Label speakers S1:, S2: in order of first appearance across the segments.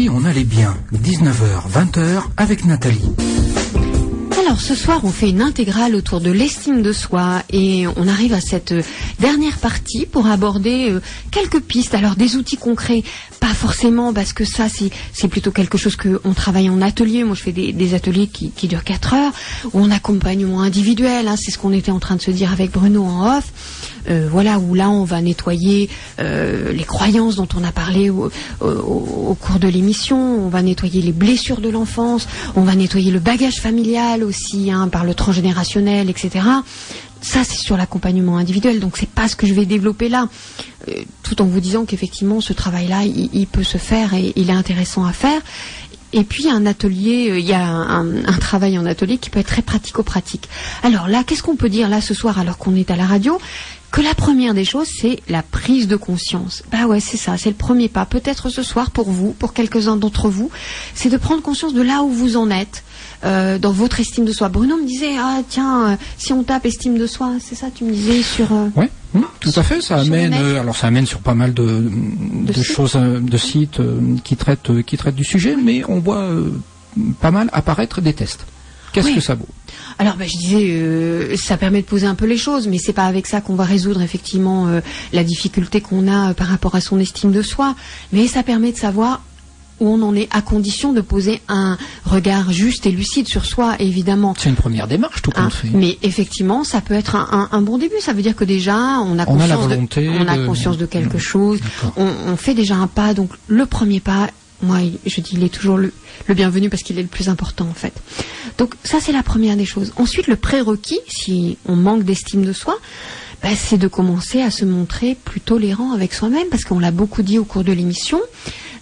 S1: si on allait bien, 19h, 20h avec Nathalie.
S2: Alors ce soir on fait une intégrale autour de l'estime de soi et on arrive à cette dernière partie pour aborder quelques pistes, alors des outils concrets, pas forcément parce que ça c'est plutôt quelque chose qu'on travaille en atelier. Moi je fais des ateliers qui durent 4 heures ou en accompagnement individuel, hein, c'est ce qu'on était en train de se dire avec Bruno en off. Voilà, où là on va nettoyer les croyances dont on a parlé au cours de l'émission, on va nettoyer les blessures de l'enfance, on va nettoyer le bagage familial aussi, hein, par le transgénérationnel, etc. Ça c'est sur l'accompagnement individuel, donc c'est pas ce que je vais développer là, tout en vous disant qu'effectivement ce travail-là il peut se faire et il est intéressant à faire. Et puis un atelier, il y a un travail en atelier qui peut être très pratico-pratique. Alors là, qu'est-ce qu'on peut dire là ce soir alors qu'on est à la radio? Que la première des choses, c'est la prise de conscience. Bah ouais, c'est ça, c'est le premier pas. Peut-être ce soir pour vous, pour quelques-uns d'entre vous, c'est de prendre conscience de là où vous en êtes, dans votre estime de soi. Bruno me disait, ah tiens, si on tape estime de soi, c'est ça, tu me disais sur...
S1: Oui, tout à fait, ça amène, alors ça amène sur pas mal de choses, de sites qui traitent du sujet, mais on voit pas mal apparaître des tests. Qu'est-ce que ça vaut?
S2: Alors je disais, ça permet de poser un peu les choses, mais c'est pas avec ça qu'on va résoudre effectivement la difficulté qu'on a par rapport à son estime de soi, mais ça permet de savoir où on en est, à condition de poser un regard juste et lucide sur soi, évidemment.
S1: C'est une première démarche, tout compte fait.
S2: Mais effectivement, ça peut être un bon début. Ça veut dire que déjà, on a conscience de quelque chose. On fait déjà un pas. Donc, le premier pas, moi, je dis, il est toujours le bienvenu parce qu'il est le plus important, en fait. Donc, ça, c'est la première des choses. Ensuite, le prérequis, si on manque d'estime de soi, c'est de commencer à se montrer plus tolérant avec soi-même, parce qu'on l'a beaucoup dit au cours de l'émission.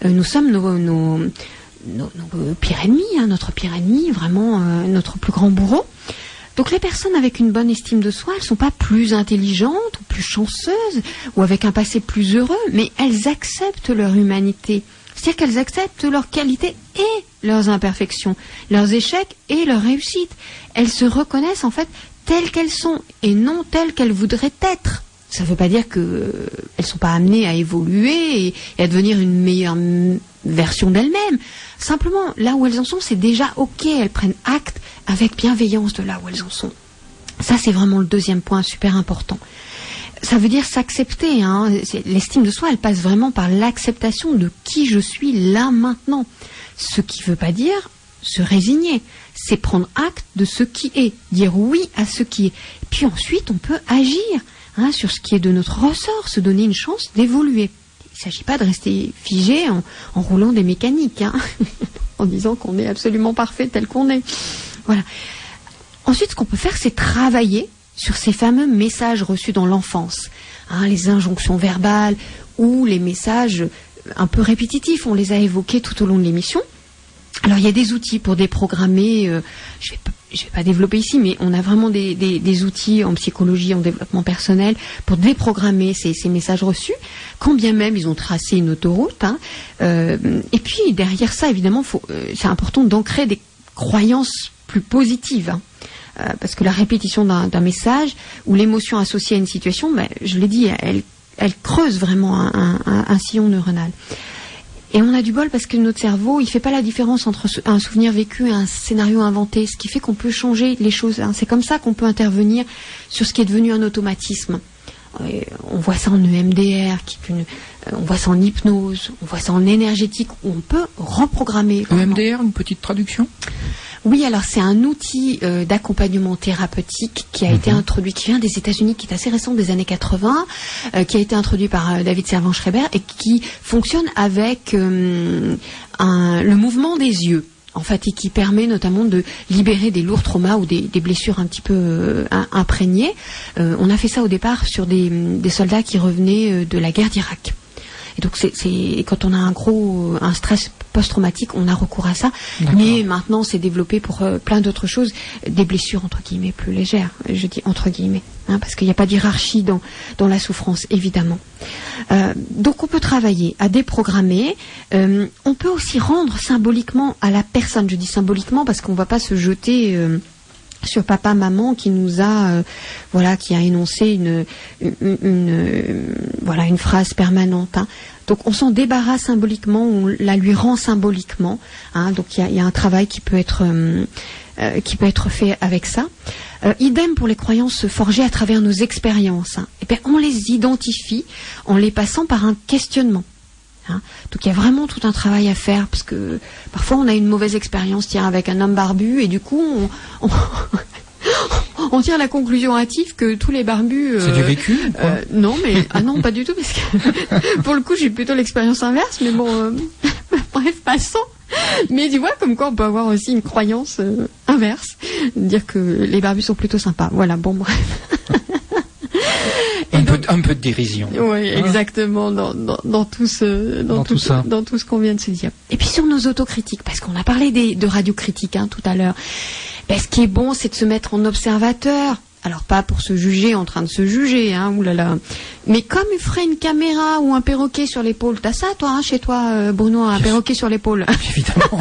S2: Nous sommes nos pires ennemis, hein, notre pire ennemi, vraiment notre plus grand bourreau. Donc les personnes avec une bonne estime de soi, elles sont pas plus intelligentes ou plus chanceuses ou avec un passé plus heureux, mais elles acceptent leur humanité. C'est-à-dire qu'elles acceptent leurs qualités et leurs imperfections, leurs échecs et leurs réussites. Elles se reconnaissent en fait telles qu'elles sont et non telles qu'elles voudraient être. Ça ne veut pas dire qu'elles ne sont pas amenées à évoluer et à devenir une meilleure version d'elles-mêmes. Simplement, là où elles en sont, c'est déjà OK. Elles prennent acte avec bienveillance de là où elles en sont. Ça, c'est vraiment le deuxième point super important. Ça veut dire s'accepter. Hein. L'estime de soi, elle passe vraiment par l'acceptation de qui je suis là maintenant. Ce qui ne veut pas dire se résigner. C'est prendre acte de ce qui est. Dire oui à ce qui est. Puis ensuite, on peut agir. Hein, sur ce qui est de notre ressort, se donner une chance d'évoluer. Il ne s'agit pas de rester figé en roulant des mécaniques, hein, en disant qu'on est absolument parfait tel qu'on est. Voilà. Ensuite, ce qu'on peut faire, c'est travailler sur ces fameux messages reçus dans l'enfance, hein, les injonctions verbales ou les messages un peu répétitifs. On les a évoqués tout au long de l'émission. Alors, il y a des outils pour déprogrammer, je vais pas développer ici, mais on a vraiment des outils en psychologie, en développement personnel, pour déprogrammer ces messages reçus, quand bien même ils ont tracé une autoroute. Hein. Et puis, derrière ça, évidemment, c'est important d'ancrer des croyances plus positives. Hein. Parce que la répétition d'un message ou l'émotion associée à une situation, je l'ai dit, elle creuse vraiment un sillon neuronal. Et on a du bol parce que notre cerveau, il fait pas la différence entre un souvenir vécu et un scénario inventé, ce qui fait qu'on peut changer les choses. Hein. C'est comme ça qu'on peut intervenir sur ce qui est devenu un automatisme. On voit ça en EMDR, on voit ça en hypnose, on voit ça en énergétique, où on peut reprogrammer.
S1: EMDR, une petite traduction ?
S2: Oui, alors c'est un outil d'accompagnement thérapeutique qui a été introduit, qui vient des États-Unis, qui est assez récent, des années 80, qui a été introduit par David Servan-Schreiber et qui fonctionne avec le mouvement des yeux. En fait, et qui permet notamment de libérer des lourds traumas ou des blessures un petit peu imprégnées. On a fait ça au départ sur des soldats qui revenaient de la guerre d'Irak. Et donc c'est quand on a un stress post-traumatique, on a recours à ça. Mais maintenant, c'est développé pour plein d'autres choses, des blessures entre guillemets plus légères. Je dis entre guillemets, hein, parce qu'il n'y a pas d'hierarchie dans la souffrance, évidemment. Donc on peut travailler à déprogrammer. On peut aussi rendre symboliquement à la personne. Je dis symboliquement parce qu'on ne va pas se jeter sur papa, maman qui nous a, qui a énoncé une phrase permanente. Hein. Donc on s'en débarrasse symboliquement, on la lui rend symboliquement. Hein, donc il y a un travail qui peut être fait avec ça. Idem pour les croyances forgées à travers nos expériences. Hein. Et bien on les identifie en les passant par un questionnement. Hein. Donc il y a vraiment tout un travail à faire parce que parfois on a une mauvaise expérience avec un homme barbu et du coup on tire la conclusion hâtive que tous les barbus...
S1: C'est du vécu
S2: non, mais non, pas du tout, parce que pour le coup, j'ai plutôt l'expérience inverse, mais bon, bref, passons. Mais tu vois, comme quoi on peut avoir aussi une croyance inverse, dire que les barbus sont plutôt sympas. Voilà, bon, bref.
S1: Un peu de dérision.
S2: Oui, exactement, dans tout ce qu'on vient de se dire. Et puis sur nos autocritiques, parce qu'on a parlé de radiocritique tout à l'heure. Ben, ce qui est bon, c'est de se mettre en observateur. Alors pas pour se juger en train de se juger, oulala. Mais comme il ferait une caméra ou un perroquet sur l'épaule, t'as ça toi, chez toi, Bruno, un perroquet sur l'épaule.
S1: Évidemment.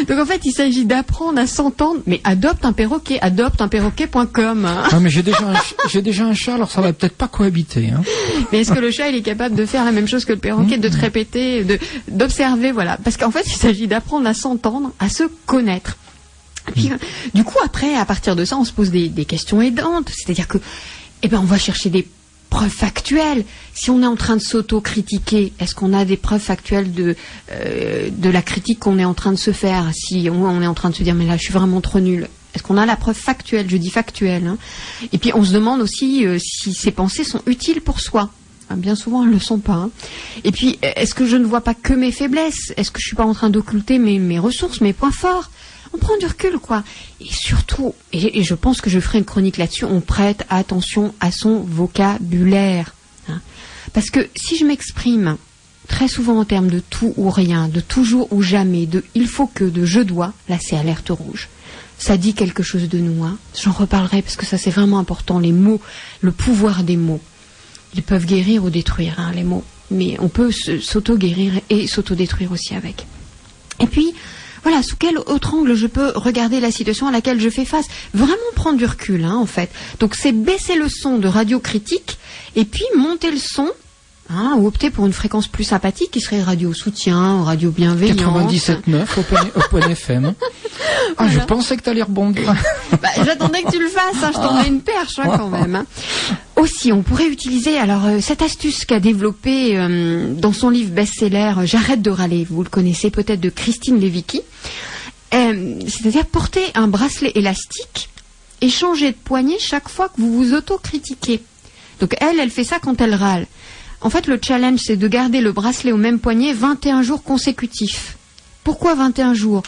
S2: Donc en fait, il s'agit d'apprendre à s'entendre, mais adopte un perroquet.com.
S1: Ah mais j'ai déjà un chat, alors ça va peut-être pas cohabiter. Hein.
S2: Mais est-ce que le chat il est capable de faire la même chose que le perroquet, de te répéter, d'observer, voilà. Parce qu'en fait, il s'agit d'apprendre à s'entendre, à se connaître. Et puis, du coup, après, à partir de ça, on se pose des questions aidantes. C'est-à-dire que, on va chercher des preuves factuelles. Si on est en train de s'auto-critiquer, est-ce qu'on a des preuves factuelles de la critique qu'on est en train de se faire? Si on est en train de se dire mais là je suis vraiment trop nul, est-ce qu'on a la preuve factuelle? Je dis factuelle. Et puis on se demande aussi si ces pensées sont utiles pour soi. Bien souvent elles ne le sont pas. Et puis est-ce que je ne vois pas que mes faiblesses? Est-ce que je suis pas en train d'occulter mes ressources, mes points forts? On prend du recul, quoi. Et surtout, et je pense que je ferai une chronique là-dessus, on prête attention à son vocabulaire. Parce que si je m'exprime très souvent en termes de tout ou rien, de toujours ou jamais, de il faut que, de je dois, là c'est alerte rouge. Ça dit quelque chose de nous. J'en reparlerai parce que ça c'est vraiment important. Les mots, le pouvoir des mots. Ils peuvent guérir ou détruire, les mots. Mais on peut s'auto-guérir et s'auto-détruire aussi avec. Et puis... voilà, sous quel autre angle je peux regarder la situation à laquelle je fais face? Vraiment prendre du recul, en fait. Donc c'est baisser le son de radio critique et puis monter le son, ou opter pour une fréquence plus sympathique qui serait radio soutien, radio bienveillante.
S1: 97.9 Open FM. Voilà. Je pensais que t'allais rebondir.
S2: J'attendais que tu le fasses, je t'en mets une perche quand même. Aussi, on pourrait utiliser cette astuce qu'a développée dans son livre best-seller J'arrête de râler, vous le connaissez peut-être, de Christine Levicki. C'est-à-dire porter un bracelet élastique et changer de poignet chaque fois que vous vous autocritiquez. Donc elle fait ça quand elle râle. En fait, le challenge, c'est de garder le bracelet au même poignet 21 jours consécutifs. Pourquoi 21 jours?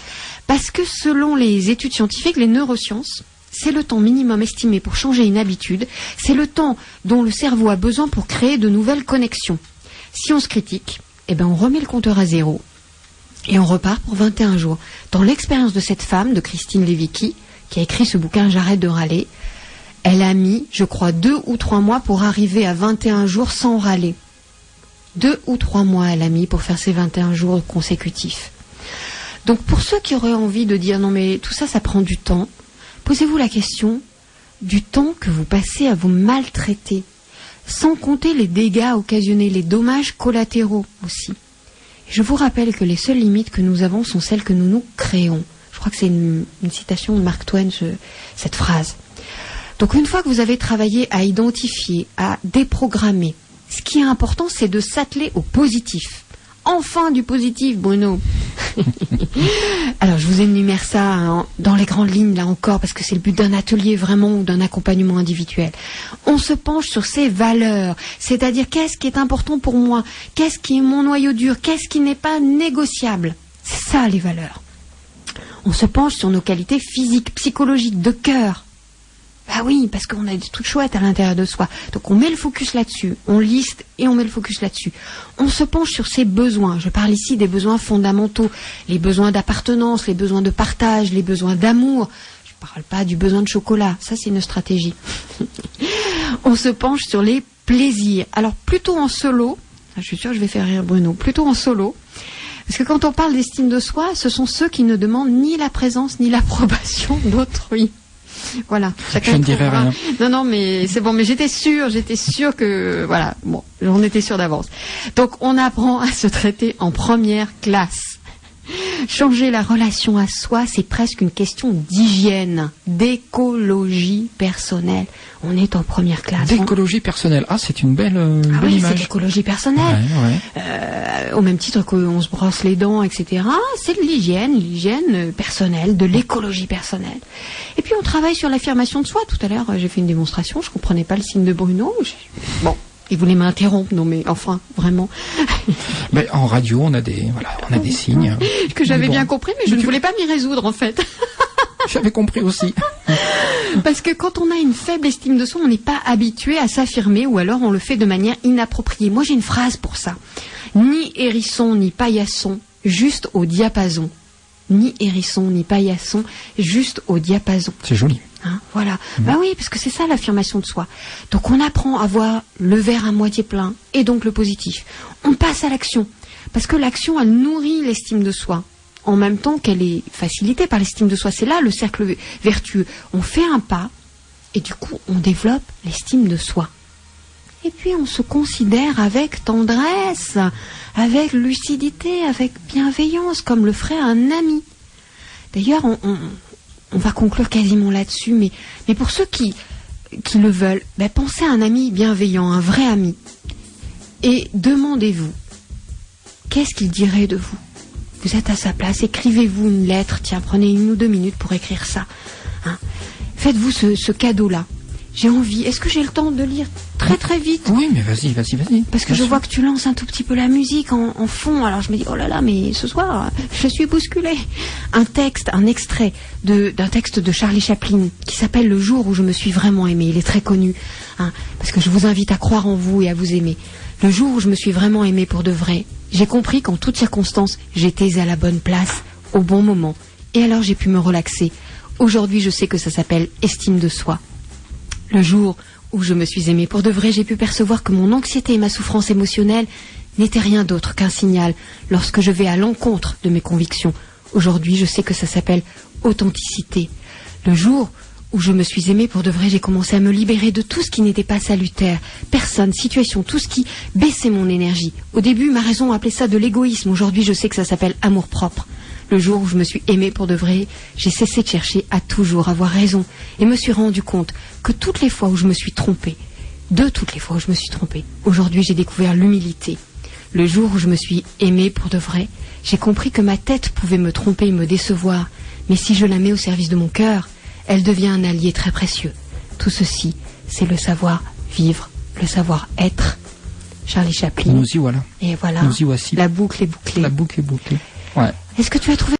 S2: Parce que selon les études scientifiques, les neurosciences, c'est le temps minimum estimé pour changer une habitude, c'est le temps dont le cerveau a besoin pour créer de nouvelles connexions. Si on se critique, on remet le compteur à 0 et on repart pour 21 jours. Dans l'expérience de cette femme, de Christine Levicki, qui a écrit ce bouquin J'arrête de râler, elle a mis, je crois, 2 ou 3 mois pour arriver à 21 jours sans râler. 2 ou 3 mois elle a mis pour faire ces 21 jours consécutifs. Donc pour ceux qui auraient envie de dire non mais tout ça, ça prend du temps, posez-vous la question du temps que vous passez à vous maltraiter, sans compter les dégâts occasionnés, les dommages collatéraux aussi. Et je vous rappelle que les seules limites que nous avons sont celles que nous créons. Je crois que c'est une citation de Mark Twain, cette phrase. Donc une fois que vous avez travaillé à identifier, à déprogrammer, ce qui est important, c'est de s'atteler au positif. Enfin du positif, Bruno. Alors je vous énumère ça dans les grandes lignes là encore, parce que c'est le but d'un atelier vraiment ou d'un accompagnement individuel. On se penche sur ses valeurs, c'est-à-dire qu'est-ce qui est important pour moi, qu'est-ce qui est mon noyau dur, qu'est-ce qui n'est pas négociable. C'est ça les valeurs. On se penche sur nos qualités physiques, psychologiques, de cœur. Bah oui, parce qu'on a des trucs chouettes à l'intérieur de soi. Donc on met le focus là-dessus, on liste et on met le focus là-dessus. On se penche sur ses besoins. Je parle ici des besoins fondamentaux, les besoins d'appartenance, les besoins de partage, les besoins d'amour. Je ne parle pas du besoin de chocolat, ça c'est une stratégie. On se penche sur les plaisirs. Alors plutôt en solo, je suis sûre que je vais faire rire Bruno, plutôt en solo. Parce que quand on parle d'estime de soi, ce sont ceux qui ne demandent ni la présence ni l'approbation d'autrui. Voilà.
S1: Je ne dirai rien.
S2: Non, mais c'est bon. Mais j'étais sûre que, voilà. Bon, j'en étais sûre d'avance. Donc, on apprend à se traiter en première classe. Changer la relation à soi, c'est presque une question d'hygiène, d'écologie personnelle. On est en première classe.
S1: D'écologie personnelle. Ah, c'est une belle image.
S2: C'est l'écologie personnelle.
S1: Ouais.
S2: Au même titre qu'on se brosse les dents, etc. C'est de l'hygiène personnelle, de l'écologie personnelle. Et puis on travaille sur l'affirmation de soi. Tout à l'heure, j'ai fait une démonstration. Je comprenais pas le signe de Bruno. Bon. Il voulait m'interrompre, non mais enfin, vraiment.
S1: Mais en radio, on a des signes.
S2: Que j'avais bien compris, mais je ne voulais pas m'y résoudre en fait.
S1: J'avais compris aussi.
S2: Parce que quand on a une faible estime de soi, on n'est pas habitué à s'affirmer ou alors on le fait de manière inappropriée. Moi j'ai une phrase pour ça. Ni hérisson, ni paillasson, juste au diapason. Ni hérisson, ni paillasson, juste au diapason.
S1: C'est joli.
S2: Voilà. Bah oui, parce que c'est ça l'affirmation de soi. Donc on apprend à voir le verre à moitié plein et donc le positif. On passe à l'action. Parce que l'action, elle nourrit l'estime de soi. En même temps qu'elle est facilitée par l'estime de soi. C'est là le cercle vertueux. On fait un pas et du coup on développe l'estime de soi. Et puis on se considère avec tendresse, avec lucidité, avec bienveillance, comme le ferait un ami. D'ailleurs, on va conclure quasiment là-dessus, mais pour ceux qui le veulent, pensez à un ami bienveillant, un vrai ami. Et demandez-vous, qu'est-ce qu'il dirait de vous? Vous êtes à sa place, écrivez-vous une lettre, tiens, prenez 1 ou 2 minutes pour écrire ça. Faites-vous ce cadeau-là. J'ai envie, est-ce que j'ai le temps de lire très très vite?
S1: Oui, mais vas-y.
S2: Parce que je vois que tu lances un tout petit peu la musique en fond, alors je me dis, oh là là, mais ce soir, je suis bousculée. Un extrait d'un texte de Charlie Chaplin qui s'appelle Le jour où je me suis vraiment aimée. Il est très connu, parce que je vous invite à croire en vous et à vous aimer. Le jour où je me suis vraiment aimée pour de vrai, j'ai compris qu'en toutes circonstances, j'étais à la bonne place, au bon moment. Et alors j'ai pu me relaxer. Aujourd'hui, je sais que ça s'appelle estime de soi. Le jour où je me suis aimée pour de vrai, j'ai pu percevoir que mon anxiété et ma souffrance émotionnelle n'étaient rien d'autre qu'un signal lorsque je vais à l'encontre de mes convictions. Aujourd'hui, je sais que ça s'appelle authenticité. Le jour où je me suis aimée pour de vrai, j'ai commencé à me libérer de tout ce qui n'était pas salutaire. Personne, situation, tout ce qui baissait mon énergie. Au début, ma raison appelait ça de l'égoïsme. Aujourd'hui, je sais que ça s'appelle amour-propre. Le jour où je me suis aimée pour de vrai, j'ai cessé de chercher à toujours avoir raison et me suis rendu compte que toutes les fois où je me suis trompée, aujourd'hui j'ai découvert l'humilité. Le jour où je me suis aimée pour de vrai, j'ai compris que ma tête pouvait me tromper et me décevoir, mais si je la mets au service de mon cœur, elle devient un allié très précieux. Tout ceci, c'est le savoir-vivre, le savoir-être. Charlie Chaplin.
S1: Nous y voilà.
S2: Et voilà.
S1: Nous y voici.
S2: La boucle est bouclée.
S1: La boucle est bouclée. Ouais.
S2: Est-ce que tu as trouvé